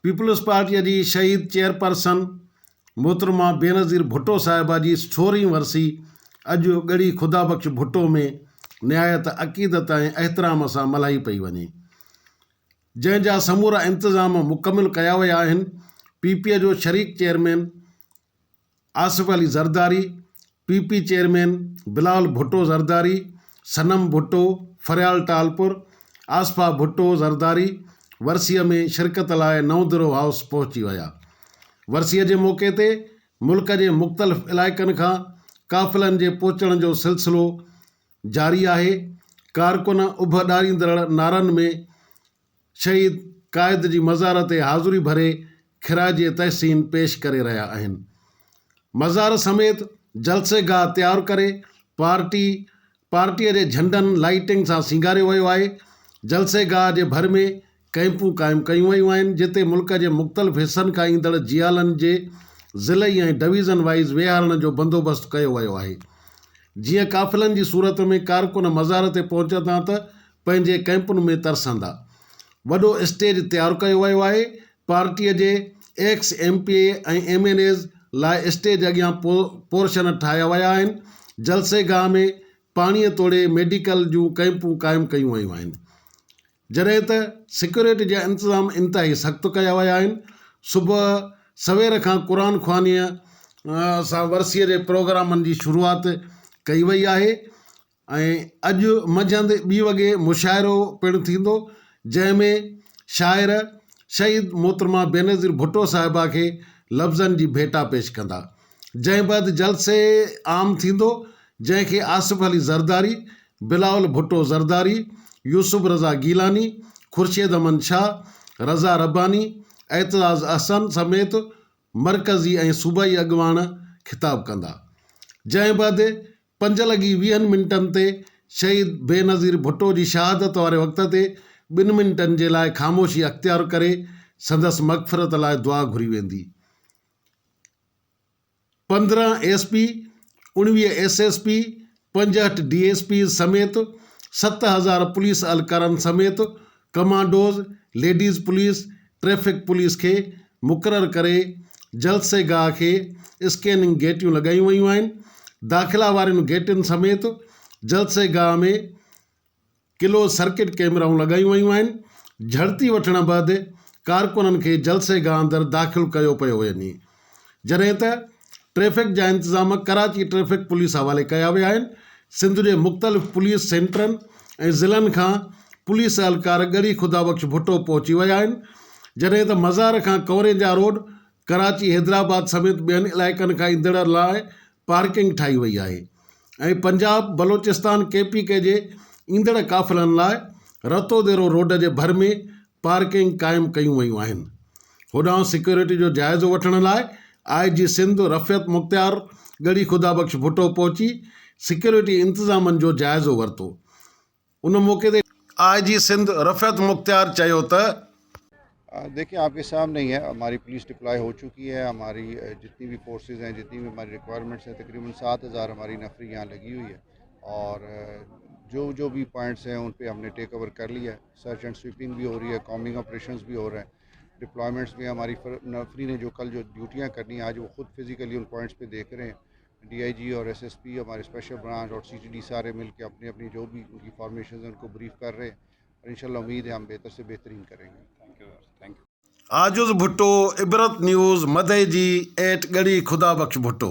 Peoples पार्टीअ जी शहीद chairperson मोहतरमा बेनज़ीर भुट्टो साहिबा जी 16वीं वरसी अॼु ॻड़ी ख़ुदा बख़्श भुट्टो में निहायत अक़ीदत ऐं एहतराम सां मल्हाई पई वञे, जंहिंजा समूरा इंतज़ाम मुकमिल कया विया आहिनि। पीपीअ जो शरीक chairman Asif Ali Zardari, PP chairman Bilal Bhutto Zardari, Sanam Bhutto, Faryal Talpur, Aseefa Bhutto Zardari वर्सीअ में शिरकत लाइ नवदिरो हाउस पहुची विया। वर्सीअ जे मौक़े ते मुल्क जे मुख़्तलिफ़ इलाइक़नि खां काफ़िलनि जे पहुचण जो सिलसिलो जारी आहे। कारकुन उभॾारींदड़ नारनि में शहीद क़ाइद जी मज़ार ते हाज़ुरी भरे ख़िराज तहसीन पेश करे रहिया आहिनि। मज़ार समेत जलसेगाह तयारु करे पार्टीअ जे झंडनि लाइटिंग सां सींगारियो वियो आहे। जलसेगाह जे भर में कैंपूं क़ाइमु कयूं वयूं आहिनि, जिते मुल्क जे मुख़्तलिफ़ हिसनि खां ईंदड़ जियालनि जे ज़िलई ऐं डिवीज़न वाइज़ विहारण जो बंदोबस्तु कयो वियो आहे। जीअं काफ़िलनि जी सूरत में कारकुन मज़ार ते पहुचंदा त पंहिंजे कैंपुनि में तरसंदा। वॾो स्टेज तयारु कयो वियो आहे। पार्टीअ जे एक्स MP ऐं MNAs लाइ स्टेज अॻियां पोर्शन ठाहिया विया आहिनि। जलसेगाह में पाणीअ तोड़े मेडिकल जूं कैंपूं क़ाइमु कयूं वयूं आहिनि, जॾहिं त सिक्योरिटी जा इंतज़ाम इंतिहाई सख़्तु कया विया आहिनि। सुबुह सवेर खां क़ुरान ख़्वानीअ सां वर्सीअ जे प्रोग्रामनि जी शुरूआति कई वई आहे ऐं अॼु मंझंदि 2 वॻे मुशाइरो पिणु थींदो, जंहिंमें शाइर शहीद मोहतरमा बेनज़ीर भुट्टो साहिबा खे लफ़्ज़नि जी भेटा पेश कंदा। जंहिं बैदि जलसे आम थींदो, जंहिंखे आसिफ अली ज़रदारी, बिलावल भुट्टो ज़रदारी, यूसुफ रज़ा गीलानी, खुर्शीद अमन शाह, रज़ा रब्बानी, एतज़ाज़ अहसन समेत मरकज़ी ऐं सूबाई अॻुवान ख़िताब कंदा। जंहिं बैदि 5:20 ते शहीद बेनज़ीर भुट्टो जी शहादत वारे वक़्त ते 2 मिंटनि जे लाइ ख़ामोशी अख़्तियार करे संदसि मग़फ़िरत लाइ दुआ घुरी वेंदी। 15 SP, 19 SSP, 65 DSP समेत 7000 पुलिस अहलकारनि समेत commandos, ladies police, traffic police खे मुक़ररु करे जलसेगाह खे स्कैनिंग गेटियूं लॻायूं वयूं आहिनि। दाख़िला वारनि गेटुनि समेत जलसेगाह में किलो सर्किट कैमराऊं लॻायूं वयूं आहिनि। झड़ती वठण बैदि कारकुननि खे जलसेगाह अंदरि दाख़िल कयो पियो वञे, जॾहिं त ट्रैफ़िक जा इंतज़ाम कराची ट्रैफ़िक पुलिस हवाले कया विया आहिनि। सिंध जे मुख़्तलिफ़ पुलिस सेंटरनि ऐं ज़िलनि खां पुलिस अहलकार ॻड़ी ख़ुदा बख़्श भुट्टो पहुची विया आहिनि, जॾहिं त मज़ार खां कवरेजा रोड, कराची हैदराबाद समेत ॿियनि इलाइक़नि खां ईंदड़ लाइ पार्किंग ठाही वई आहे ऐं पंजाब बलोचिस्तान KPK जे ईंदड़ काफ़िलनि लाइ रतोदेरो रोड जे भर में पार्किंग क़ाइमु कयूं वयूं आहिनि। होॾां सिक्योरिटी जो जाइज़ो वठण लाइ IG सिंध रफ़ियत मुख़्तियार ॻड़ी ख़ुदा बख़्श भुट्टो पहुची सिक्योरिटी इंतज़ामनि जो जाइज़ो वरितो। उन मौक़े ते IG सिंध रफ़ियत मुख़्तियार चयो त देखिए, आपके सामने ही है, हमारी पुलिस डिप्लॉय हो चुकी है। हमारी जितनी भी फोर्सेस हैं, जितनी भी हमारी रिक्वायरमेंट्स हैं, तकरीबन 7000 हमारी नफरी यहाँ लगी हुई है और जो भी पॉइंट्स हैं उन पे हमने टेक ओवर कर लिया है। सर्च एंड स्वीपिंग भी हो रही है, कॉम्बिंग ऑपरेशंस भी हो रहे हैं, डिप्लॉयमेंट्स में हमारी नफरी ने जो कल जो ड्यूटियाँ करनी है आज वो खुद फिजिकली उन पॉइंट्स पे देख रहे हैं। DIG और SSP, हमारे स्पेशल ब्रांच और CTD सारे मिल के अपनी अपनी जो भी उनकी फॉर्मेशन है उनको ब्रीफ कर रहे हैं और इंशाल्लाह उम्मीद है हम बेहतर से बेहतरीन करेंगे। Thank you. आजुज़ भुट्टो, इबरत न्यूज़, मदई जी @ ॻड़ी ख़ुदा बख़्श भुट्टो।